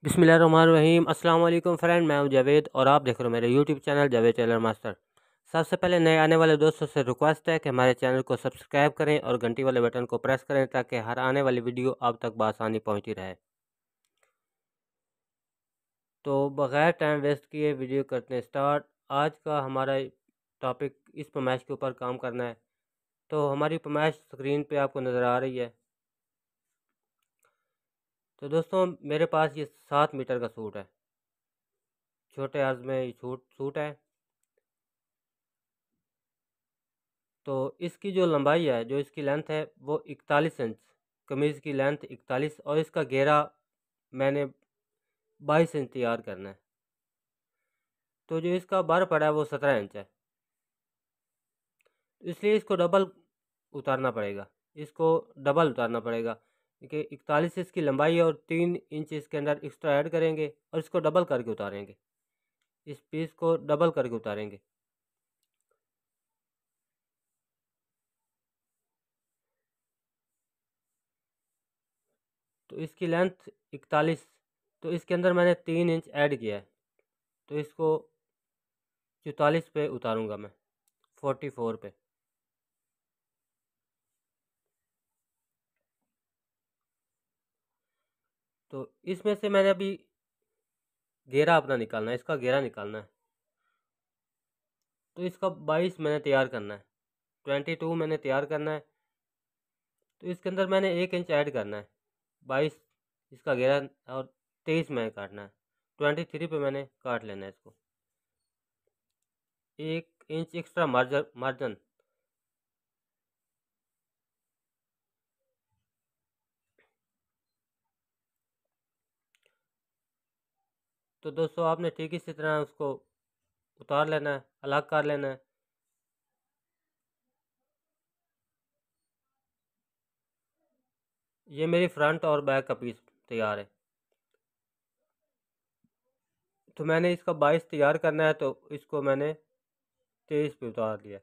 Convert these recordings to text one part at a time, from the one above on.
बिस्मिल्लाहिर्रहमानिर्रहीम। अस्सलाम वालेकुम फ्रेंड, मैं हूं जावेद और आप देख रहे हो मेरे YouTube channel Javed tailor master. सबसे पहले नए आने वाले दोस्तों से रिक्वेस्ट है कि हमारे चैनल को सब्सक्राइब करें और घंटी वाले बटन को प्रेस करें ताकि हर आने वाली वीडियो आप तक बआसानी पहुंचती रहे। तो बग़ैर टाइम वेस्ट किए वीडियो करते हैं स्टार्ट। आज का हमारा टॉपिक इस पैमाइश के ऊपर काम करना है। तो हमारी पैमाइश स्क्रीन पे आपको नज़र आ रही है। तो दोस्तों मेरे पास ये 7 मीटर का सूट है, छोटे अर्ज में ये सूट है। तो इसकी जो लंबाई है, जो इसकी लेंथ है वो 41 इंच, कमीज़ की लेंथ 41, और इसका घेरा मैंने 22 इंच तैयार करना है। तो जो इसका बर पड़ा है वो 17 इंच है, इसलिए इसको डबल उतारना पड़ेगा। इसको डबल उतारना पड़ेगा क्योंकि 41 इसकी लंबाई है और 3 इंच इसके अंदर एक्स्ट्रा ऐड करेंगे और इसको डबल करके उतारेंगे। इस पीस को डबल करके उतारेंगे। तो इसकी लेंथ 41, तो इसके अंदर मैंने 3 इंच ऐड किया है, तो इसको 44 पे उतारूंगा मैं, 44 पे। तो इसमें से मैंने अभी घेरा अपना निकालना है, इसका घेरा निकालना है। तो इसका 22 मैंने तैयार करना है, 22 मैंने तैयार करना है। तो इसके अंदर मैंने 1 इंच ऐड करना है, 22 इसका घेरा, और 23 मैंने काटना है। 23 पे मैंने काट लेना है इसको, 1 इंच एक्स्ट्रा मार्जिन। तो दोस्तों आपने ठीक इसी तरह उसको उतार लेना है, अलग कर लेना है। ये मेरी फ्रंट और बैक का पीस तैयार है। तो मैंने इसका 22 तैयार करना है, तो इसको मैंने 23 पे उतार दिया।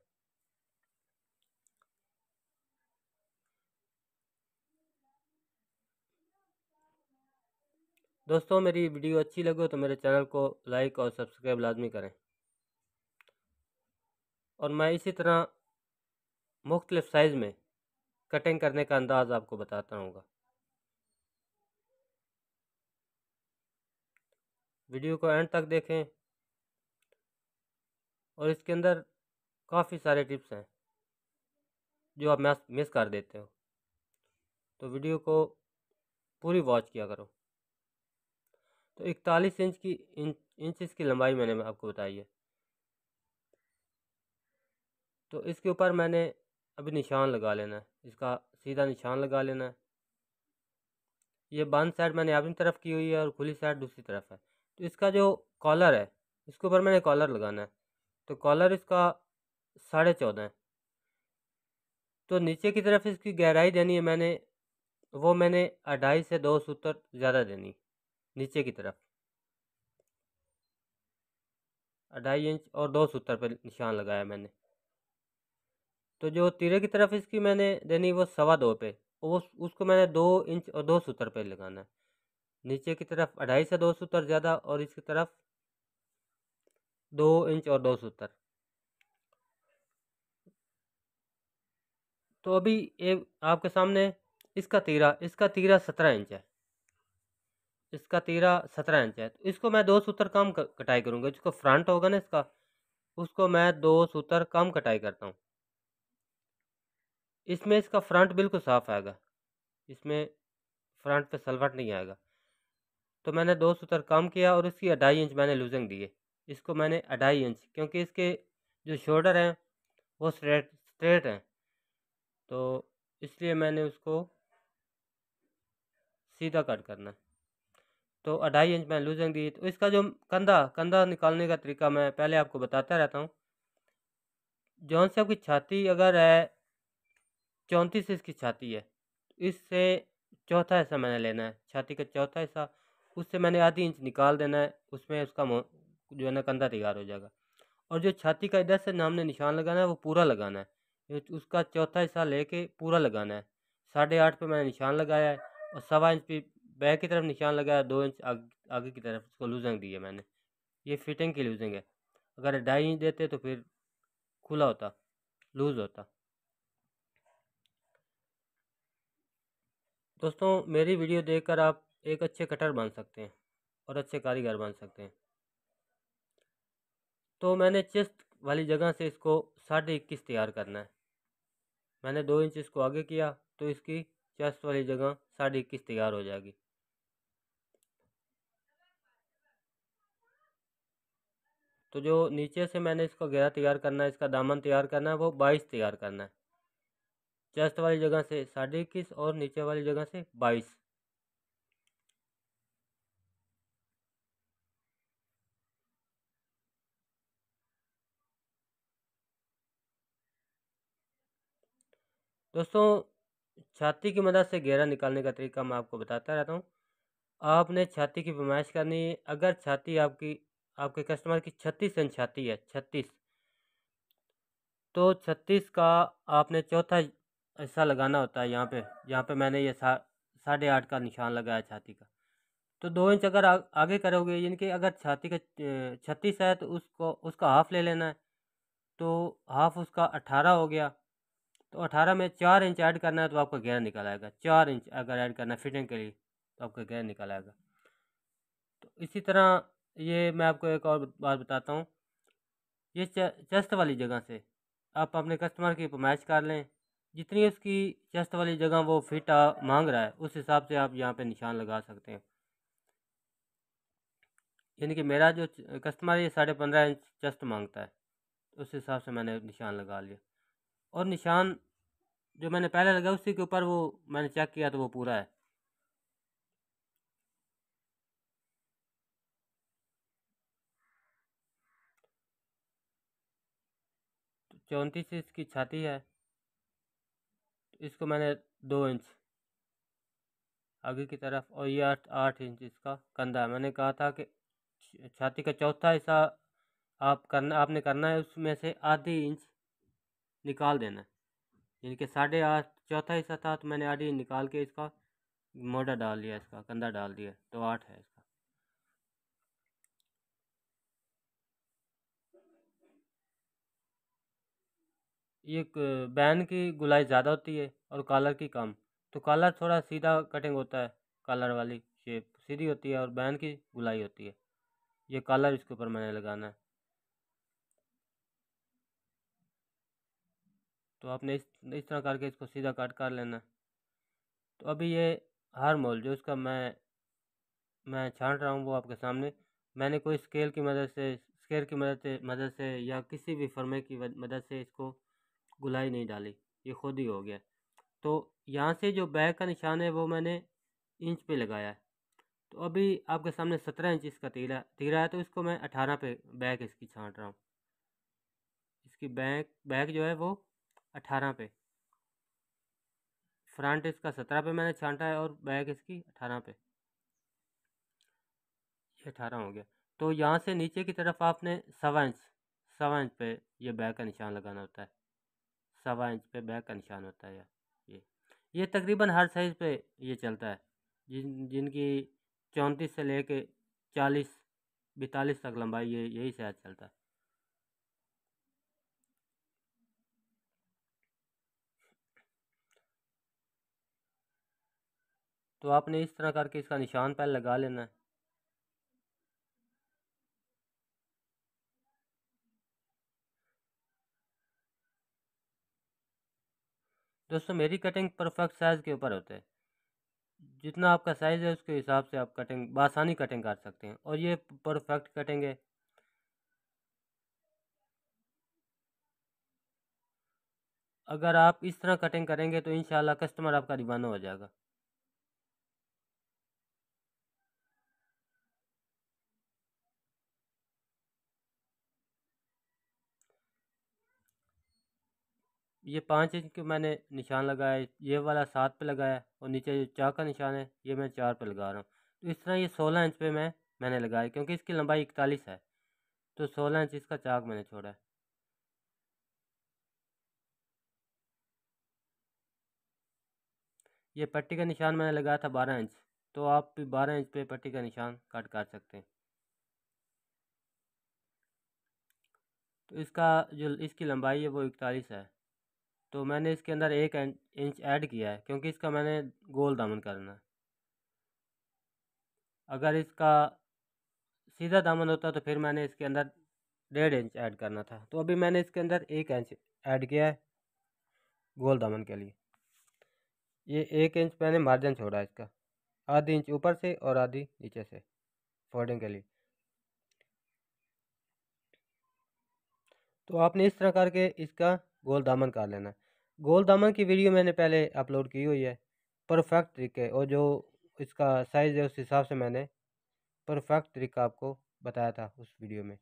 दोस्तों मेरी वीडियो अच्छी लगे तो मेरे चैनल को लाइक और सब्सक्राइब लाजमी करें। और मैं इसी तरह मुख्तलिफ साइज़ में कटिंग करने का अंदाज़ आपको बताता रहूँगा। वीडियो को एंड तक देखें, और इसके अंदर काफ़ी सारे टिप्स हैं जो आप मिस कर देते हो, तो वीडियो को पूरी वॉच किया करो। तो 41 इंच की इंचज़ की लंबाई मैंने आपको बताई है। तो इसके ऊपर मैंने अभी निशान लगा लेना है, इसका सीधा निशान लगा लेना है। ये बंद साइड मैंने अपनी तरफ की हुई है और खुली साइड दूसरी तरफ है। तो इसका जो कॉलर है, इसके ऊपर मैंने कॉलर लगाना है। तो कॉलर इसका 14.5 है। तो नीचे की तरफ इसकी गहराई देनी है मैंने, वो मैंने 2.5 से 2 सूत्र ज़्यादा देनी नीचे की तरफ, 2.5 इंच और 2 सूत्र पर निशान लगाया मैंने। तो जो तीरे की तरफ इसकी मैंने देनी वो 2.25 पे, उसको मैंने 2 इंच और 2 सूत्र पे लगाना है। नीचे की तरफ 2.5 से 2 सूत्र ज़्यादा और इसकी तरफ 2 इंच और 2 सूत्र। तो अभी एक आपके सामने इसका तीरा 17 इंच है, इसका तीरा 17 इंच है। तो इसको मैं 2 सूत्र कम कटाई करूँगा। जिसको फ्रंट होगा ना इसका, उसको मैं 2 सूत्र कम कटाई करता हूँ। इसमें इसका फ्रंट बिल्कुल साफ़ आएगा, इसमें फ्रंट पे सलवट नहीं आएगा। तो मैंने 2 सूत्र कम किया और इसकी 2.5 इंच मैंने लूजिंग दिए। इसको मैंने 2.5 इंच, क्योंकि इसके जो शोल्डर हैं वो स्ट्रेट हैं, तो इसलिए मैंने उसको सीधा कट करना है। तो 2.5 इंच मैंने लूजिंग दी। तो इसका जो कंधा निकालने का तरीका मैं पहले आपको बताता रहता हूँ। जौन से आपकी छाती अगर है 34 इसकी छाती है, इससे चौथा हिस्सा मैंने लेना है, छाती का चौथा हिस्सा, उससे मैंने आधी इंच निकाल देना है। उसमें उसका जो है ना कंधा तैयार हो जाएगा। और जो छाती का इधर से हमने निशान लगाना है वो पूरा लगाना है, उसका चौथा हिस्सा लेके पूरा लगाना है। 8.5 पे मैंने निशान लगाया है और 1.25 इंच पे बैक की तरफ निशान लगाया, 2 इंच आगे की तरफ इसको लूजिंग दी है मैंने, ये फिटिंग की लूजिंग है। अगर 2.5 इंच देते तो फिर खुला होता, लूज़ होता। दोस्तों मेरी वीडियो देखकर आप एक अच्छे कटर बन सकते हैं और अच्छे कारीगर बन सकते हैं। तो मैंने चेस्ट वाली जगह से इसको 21.5 तैयार करना है। मैंने 2 इंच इसको आगे किया तो इसकी चेस्ट वाली जगह 21.5 तैयार हो जाएगी। तो जो नीचे से मैंने इसको घेरा तैयार करना है, इसका दामन तैयार करना है, वो 22 तैयार करना है। चेस्ट वाली जगह से 21.5 और नीचे वाली जगह से 22। दोस्तों छाती की मदद से घेरा निकालने का तरीका मैं आपको बताता रहता हूँ। आपने छाती की पैमाइश करनी है। अगर छाती आपके कस्टमर की 36 इंच छाती है, 36, तो 36 का आपने चौथा हिस्सा लगाना होता है। यहाँ पे मैंने ये 8.5 का निशान लगाया छाती का। तो 2 इंच अगर आगे करोगे, यानी कि अगर छाती का 36 है तो उसका हाफ ले लेना है। तो हाफ उसका 18 हो गया। तो 18 में 4 इंच ऐड करना है तो आपका घेरा निकल आएगा। 4 इंच अगर ऐड करना है फिटिंग के लिए तो आपका घेरा निकल आएगा। तो इसी तरह ये मैं आपको एक और बात बताता हूँ। ये चेस्ट वाली जगह से आप अपने कस्टमर की पैमाइश कर लें। जितनी उसकी चेस्ट वाली जगह वो फिट मांग रहा है, उस हिसाब से आप यहाँ पे निशान लगा सकते हैं। यानी कि मेरा जो कस्टमर है ये 15.5 इंच चेस्ट मांगता है, उस हिसाब से मैंने निशान लगा लिया। और निशान जो मैंने पहले लगाया उसी के ऊपर वो मैंने चेक किया तो वो पूरा है। तो 34 इसकी छाती है, तो इसको मैंने 2 इंच आगे की तरफ और ये 8 इंच इसका कंधा है। मैंने कहा था कि छाती का चौथा हिस्सा आपने करना है, उसमें से आधी इंच निकाल देना है। यानी कि 8.5 चौथा हिस्सा था तो मैंने आधी इंच निकाल के इसका मोटा डाल दिया, इसका कंधा डाल दिया, तो 8 है इसका। ये बैन की गुलाई ज़्यादा होती है और कॉलर की कम। तो कॉलर थोड़ा सीधा कटिंग होता है, कॉलर वाली शेप सीधी होती है और बैन की गुलाई होती है। ये कॉलर इसके ऊपर मैंने लगाना है। तो आपने इस तरह करके इसको सीधा कट कर लेना है। तो अभी ये हर मोल जो इसका मैं छांट रहा हूँ वो आपके सामने। मैंने कोई स्केल की मदद से या किसी भी फर्मे की मदद से इसको गुलाई नहीं डाली, ये खुद ही हो गया। तो यहाँ से जो बैक का निशान है वो मैंने इंच पे लगाया है। तो अभी आपके सामने 17 इंच इसका तीरा है, तो इसको मैं 18 पे बैक इसकी छांट रहा हूँ। इसकी बैक बैक जो है वो 18 पे, फ्रंट इसका 17 पे मैंने छांटा है और बैक इसकी 18 पे। ये 18 हो गया। तो यहाँ से नीचे की तरफ आपने 1.25 इंच पे ये बैक का निशान लगाना होता है। 1.25 इंच पे बैक का निशान होता है ये ये तकरीबन हर साइज़ पे ये चलता है। जिनकी 34 से लेके 40 42 तक लंबाई, ये यही साइज चलता है। तो आपने इस तरह करके इसका निशान पहले लगा लेना है। दोस्तों मेरी कटिंग परफेक्ट साइज़ के ऊपर होता है। जितना आपका साइज़ है उसके हिसाब से आप कटिंग बआसानी कटिंग कर सकते हैं और ये परफेक्ट कटिंग है। अगर आप इस तरह कटिंग करेंगे तो इंशाल्लाह कस्टमर आपका दीवाना हो जाएगा। ये 5 इंच के मैंने निशान लगाया है, ये वाला 7 पे लगाया और नीचे जो चाक का निशान है ये मैं 4 पे लगा रहा हूँ। तो इस तरह ये 16 इंच पे मैंने लगाया क्योंकि इसकी लंबाई 41 है, तो 16 इंच इसका चाक मैंने छोड़ा है। ये पट्टी का निशान मैंने लगाया था 12 इंच, तो आप भी 12 इंच पे पट्टी का निशान कट कर सकते हैं। तो इसका जो इसकी लंबाई है वो 41 है। तो मैंने इसके अंदर 1 इंच ऐड किया है क्योंकि इसका मैंने गोल दामन करना है। अगर इसका सीधा दामन होता तो फिर मैंने इसके अंदर 1.5 इंच ऐड करना था। तो अभी मैंने इसके अंदर 1 इंच ऐड किया है गोल दामन के लिए। ये 1 इंच मैंने मार्जिन छोड़ा है इसका, आधी इंच ऊपर से और आधी नीचे से फोल्डिंग के लिए। तो आपने इस तरह करके इसका गोल दामन कर लेना है। गोल दामन की वीडियो मैंने पहले अपलोड की हुई है परफेक्ट तरीके, और जो इसका साइज़ है उस हिसाब से मैंने परफेक्ट तरीका आपको बताया था उस वीडियो में।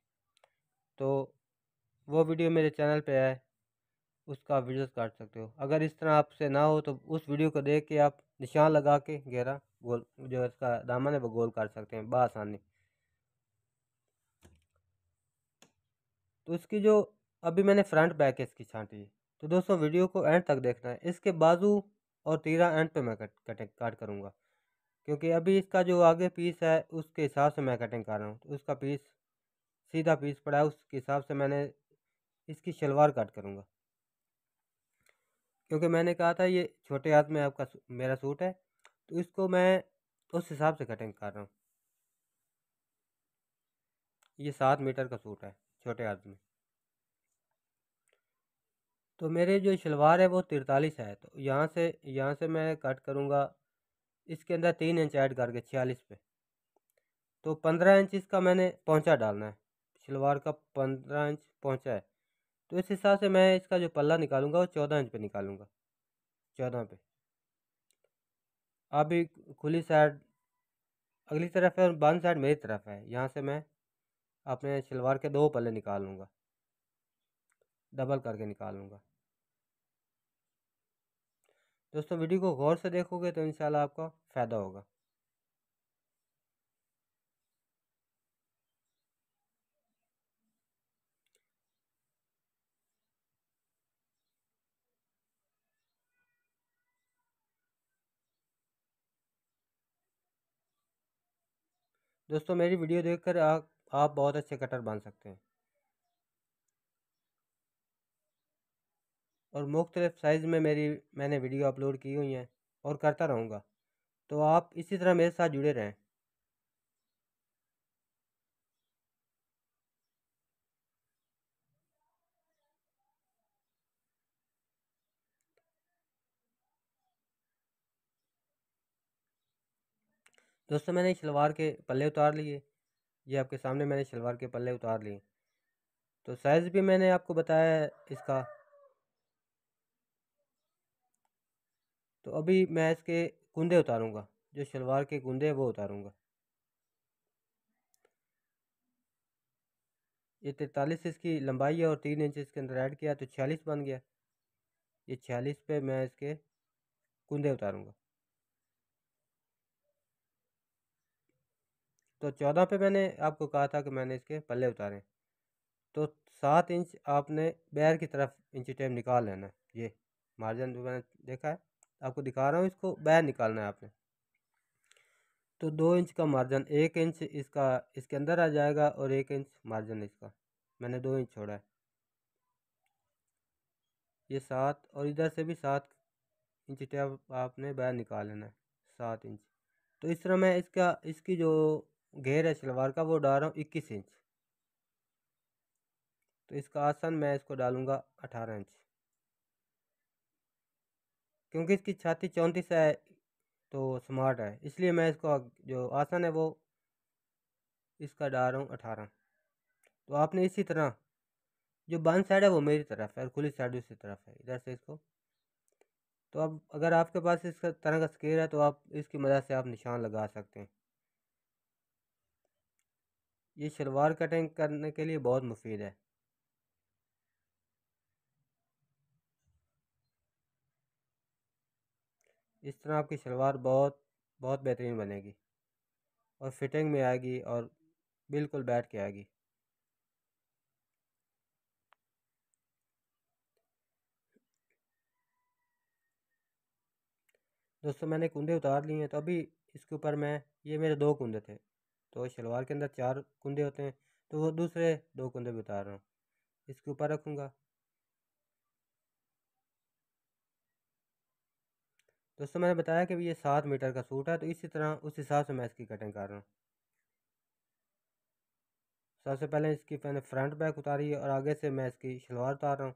तो वो वीडियो मेरे चैनल पे है, उसका विजिट कर सकते हो। अगर इस तरह आपसे ना हो तो उस वीडियो को देख के आप निशान लगा के घेरा गोल जो इसका दामन है वो गोल कर सकते हैं बआसानी। तो इसकी जो अभी मैंने फ्रंट बैक इसकी छांटी है। तो दोस्तों वीडियो को एंड तक देखना है। इसके बाजू और तीरा एंड पे मैं कट करूँगा, क्योंकि अभी इसका जो आगे पीस है उसके हिसाब से मैं कटिंग कर रहा हूँ। तो उसका पीस सीधा पीस पड़ा है, उसके हिसाब से मैंने इसकी शलवार कट करूँगा, क्योंकि मैंने कहा था ये छोटे हाथ में आपका मेरा सूट है, तो इसको मैं उस हिसाब से कटिंग कर रहा हूँ। ये 7 मीटर का सूट है छोटे हाथ में। तो मेरे जो शलवार है वो 43 है, तो यहाँ से मैं कट करूँगा इसके अंदर 3 इंच ऐड करके 46 पे। तो 15 इंच इसका मैंने पहुँचा डालना है, शलवार का 15 इंच पहुँचा है। तो इस हिसाब से मैं इसका जो पल्ला निकालूंगा वो 14 इंच पे निकालूंगा, 14 पे। अभी खुली साइड अगली तरफ है और बंद साइड मेरी तरफ है, यहाँ से मैं अपने शलवार के 2 पल्ले निकाल लूँगा, डबल करके निकाल लूँगा। दोस्तों वीडियो को गौर से देखोगे तो इंशाल्लाह आपका फ़ायदा होगा। दोस्तों मेरी वीडियो देखकर आप बहुत अच्छे कटर बन सकते हैं, और मुख्तलिफ साइज़ में मैंने वीडियो अपलोड की हुई हैं और करता रहूँगा। तो आप इसी तरह मेरे साथ जुड़े रहें। दोस्तों मैंने शलवार के पल्ले उतार लिए, ये आपके सामने मैंने शलवार के पल्ले उतार लिए। तो साइज़ भी मैंने आपको बताया है इसका। तो अभी मैं इसके कुंदे उतारूँगा, जो शलवार के कुंदे हैं वो उतारूँगा। ये 43 इसकी लंबाई है और 3 इंच इसके अंदर ऐड किया तो 46 बन गया। ये 46 पे मैं इसके कुंदे उतारूँगा। तो 14 पे मैंने आपको कहा था कि मैंने इसके पल्ले उतारे। तो 7 इंच आपने बैर की तरफ इंची टेप निकाल लेना है। ये मार्जिन जो मैंने देखा है आपको दिखा रहा हूँ, इसको बैर निकालना है आपने। तो 2 इंच का मार्जिन, 1 इंच इसका इसके अंदर आ जाएगा और 1 इंच मार्जिन इसका मैंने 2 इंच छोड़ा है। ये 7 और इधर से भी 7 इंच टेप आपने बैर निकाल लेना है, 7 इंच। तो इस तरह मैं इसकी जो घेर है शलवार का वो डाल रहा हूँ 21 इंच। तो इसका आसन मैं इसको डालूँगा 18 इंच, क्योंकि इसकी छाती 34 है तो स्मार्ट है, इसलिए मैं इसको जो आसन है वो इसका डाल रहा हूँ 18। तो आपने इसी तरह जो बंद साइड है वो मेरी तरफ है और खुली साइड दूसरी तरफ है, इधर से इसको। तो अब अगर आपके पास इस तरह का स्केल है तो आप इसकी मदद से आप निशान लगा सकते हैं। ये शलवार कटिंग करने के लिए बहुत मुफीद है। इस तरह आपकी शलवार बहुत बहुत बेहतरीन बनेगी और फिटिंग में आएगी और बिल्कुल बैठ के आएगी। दोस्तों मैंने कुंडे उतार लिए हैं, तो अभी इसके ऊपर मैं, ये मेरे 2 कुंदे थे, तो शलवार के अंदर 4 कुंदे होते हैं, तो वो दूसरे 2 कुंदे भी उतार रहा हूँ, इसके ऊपर रखूँगा। दोस्तों मैंने बताया कि ये 7 मीटर का सूट है, तो इसी तरह उस हिसाब से मैं इसकी कटिंग कर रहा हूँ। सबसे पहले इसकी मैंने फ्रंट बैक उतारी है और आगे से मैं इसकी शलवार उतार रहा हूँ,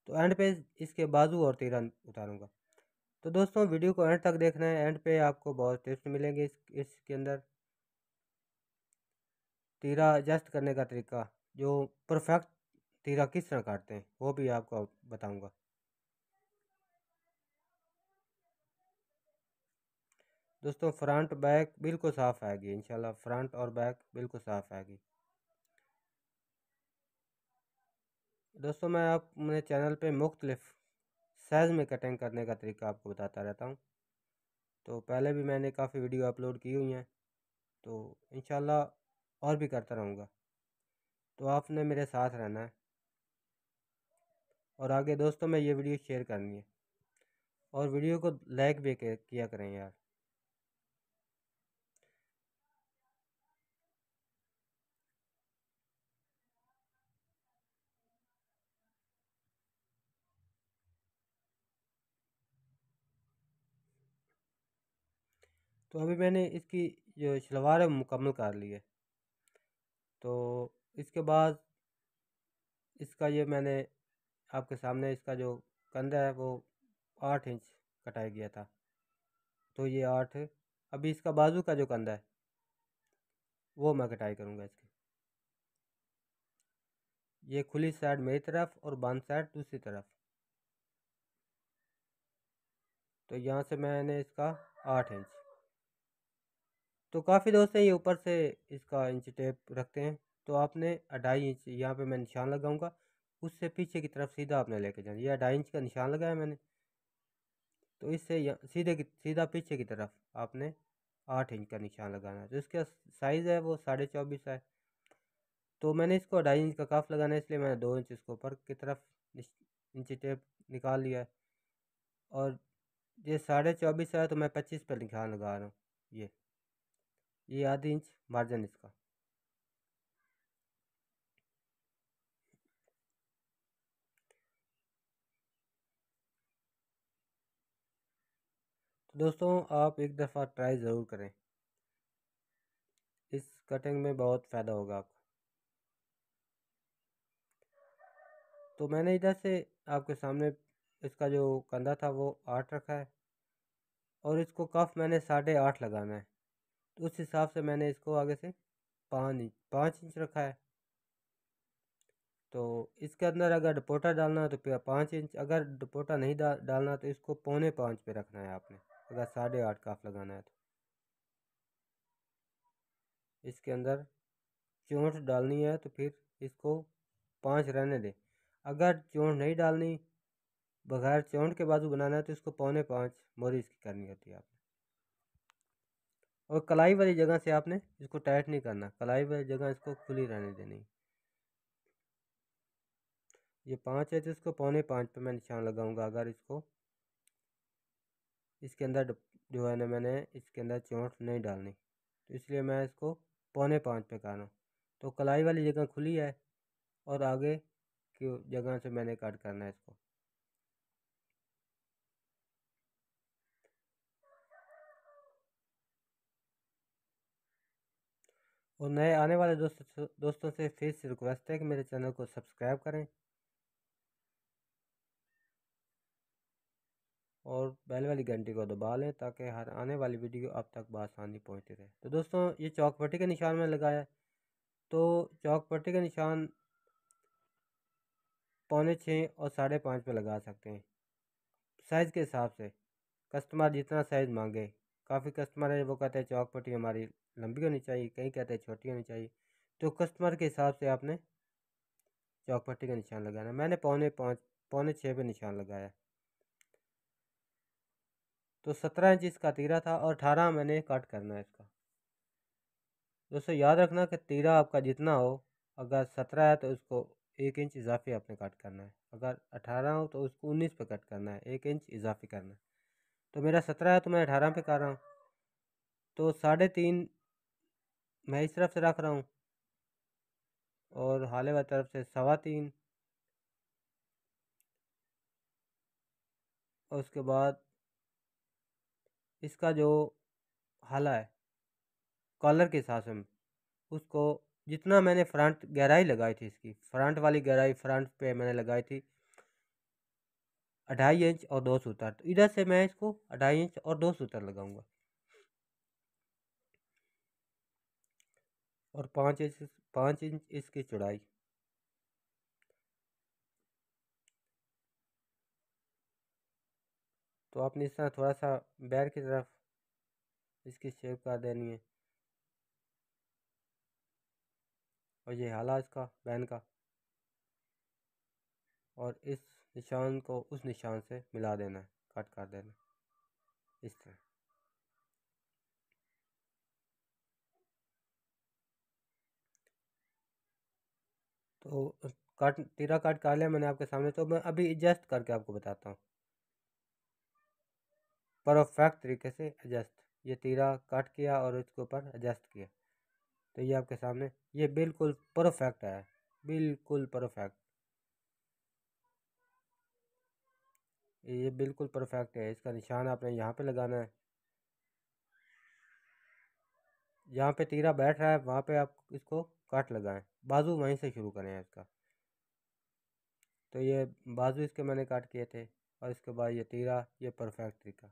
तो एंड पे इसके बाजू और तीरा उतारूँगा। तो दोस्तों वीडियो को एंड तक देखना है, एंड पे आपको बहुत टिप्स मिलेंगे इसके अंदर। तीरा एडजस्ट करने का तरीका, जो परफेक्ट तीरा किस तरह काटते हैं, वो भी आपको बताऊंगा। दोस्तों फ्रंट बैक बिल्कुल साफ़ आएगी इंशाल्लाह, फ्रंट और बैक बिल्कुल साफ़ आएगी। दोस्तों मैं अपने चैनल पे मुख्तलिफ साइज़ में कटिंग करने का तरीका आपको बताता रहता हूँ, तो पहले भी मैंने काफ़ी वीडियो अपलोड की हुई हैं, तो इंशाल्लाह और भी करता रहूँगा। तो आपने मेरे साथ रहना है और आगे दोस्तों में ये वीडियो शेयर करनी है और वीडियो को लाइक भी किया करें यार। तो अभी मैंने इसकी जो शलवार है मुकम्मल कर ली है, तो इसके बाद इसका ये मैंने आपके सामने इसका जो कंधा है वो 8 इंच कटाया गया था, तो ये 8। अभी इसका बाजू का जो कंधा है वो मैं कटाई करूँगा इसकी। ये खुली साइड मेरी तरफ और बंद साइड दूसरी तरफ, तो यहाँ से मैंने इसका 8 इंच। तो काफ़ी दोस्त हैं ये ऊपर से इसका इंच टेप रखते हैं, तो आपने 2.5 इंच यहाँ पे मैं निशान लगाऊंगा, उससे पीछे की तरफ सीधा आपने लेके जाना। ये 2.5 इंच का निशान लगाया मैंने, तो इससे सीधा पीछे की तरफ आपने 8 इंच का निशान लगाना है। तो इसका साइज़ है वो 24.5 है, तो मैंने इसको 2.5 इंच का काफ लगाना है, इसलिए मैंने 2 इंच इसको ऊपर की तरफ इंची टेप निकाल लिया है। और ये 24.5 है, तो मैं 25 पर निशान लगा रहा हूँ। ये आधी इंच मार्जिन इसका। तो दोस्तों आप एक दफ़ा ट्राई ज़रूर करें, इस कटिंग में बहुत फ़ायदा होगा आपको। तो मैंने इधर से आपके सामने इसका जो कंधा था वो 8 रखा है और इसको कफ मैंने 8.5 लगाना है, तो उस हिसाब से मैंने इसको आगे से 5 इंच रखा है। तो इसके अंदर अगर दुपट्टा डालना है तो 5 इंच, अगर दुपट्टा नहीं डालना तो इसको 4.75 पे रखना है आपने, अगर 8.5 काफ लगाना है तो। इसके अंदर चोंच डालनी है तो फिर इसको 5 रहने दें। अगर चोंच नहीं डालनी, बगैर चोंच के बाजू बनाना है, तो इसको 4.75 मोरी इसकी करनी होती है आपने। और कलाई वाली जगह से आपने इसको टाइट नहीं करना, कलाई वाली जगह इसको खुली रहने देनी। ये 5 है तो इसको 4.75 पे मैं निशान लगाऊंगा। अगर इसको इसके अंदर जो है ना, मैंने इसके अंदर चोंच नहीं डालनी, तो इसलिए मैं इसको 4.75 पे कर रहा हूँ। तो कलाई वाली जगह खुली है और आगे की जगह से मैंने कट करना है इसको। और नए आने वाले दोस्तों से फिर से रिक्वेस्ट है कि मेरे चैनल को सब्सक्राइब करें और बेल वाली घंटी को दबा लें, ताकि हर आने वाली वीडियो आप तक बआसानी पहुंचती रहे। तो दोस्तों ये चौक पट्टी का निशान मैंने लगाया है, तो चौक पट्टी का निशान 5.25 और 5.5 पे लगा सकते हैं, साइज़ के हिसाब से, कस्टमर जितना साइज़ मांगे। काफ़ी कस्टमर है वो कहते हैं चौक पट्टी हमारी लंबी होनी चाहिए, कहीं कहते हैं छोटी होनी चाहिए, तो कस्टमर के हिसाब से आपने चौक पट्टी का निशान लगाना है। मैंने 5.25 पे निशान लगाया। तो 17 इंच इसका तीरा था और 18 मैंने कट करना है इसका। दोस्तों याद रखना कि तीरा आपका जितना हो, अगर 17 है तो उसको 1 इंच इजाफी आपने कट करना है, अगर 18 हो तो उसको 19 पे कट करना है, 1 इंच इजाफी करना है। तो मेरा 17 है तो मैं 18 पे कर रहा हूँ। तो 3.5 मैं इस तरफ से रख रहा हूँ और हाले वाली तरफ से 3.25, और उसके बाद इसका जो हाला है कॉलर के हिसाब से उसको, जितना मैंने फ्रंट गहराई लगाई थी, इसकी फ्रंट वाली गहराई फ्रंट पे मैंने लगाई थी 2.5 इंच और 2 सूतर, तो इधर से मैं इसको 2.5 इंच और 2 सूतर लगाऊंगा और 5 इंच इसकी चौड़ाई। तो आपने इस तरह थोड़ा सा बैर की तरफ इसकी शेप कर देनी है, और ये हाला इसका बैन का, और इस निशान को उस निशान से मिला देना है, कट कर देना इस तरह। तो कट तीरा कट कर लिया मैंने आपके सामने, तो मैं अभी एडजस्ट करके आपको बताता हूँ परफेक्ट तरीके से एडजस्ट। ये तीरा कट किया और इसके ऊपर एडजस्ट किया, तो ये आपके सामने ये बिल्कुल परफेक्ट है, बिल्कुल परफेक्ट, ये बिल्कुल परफेक्ट है। इसका निशान आपने यहाँ पे लगाना है, जहाँ पे तीरा बैठ रहा है वहाँ पे आप इसको कट लगाएं, बाजू वहीं से शुरू करें इसका। तो ये बाजू इसके मैंने काट किए थे, और इसके बाद ये तीरा, ये परफेक्ट तरीका।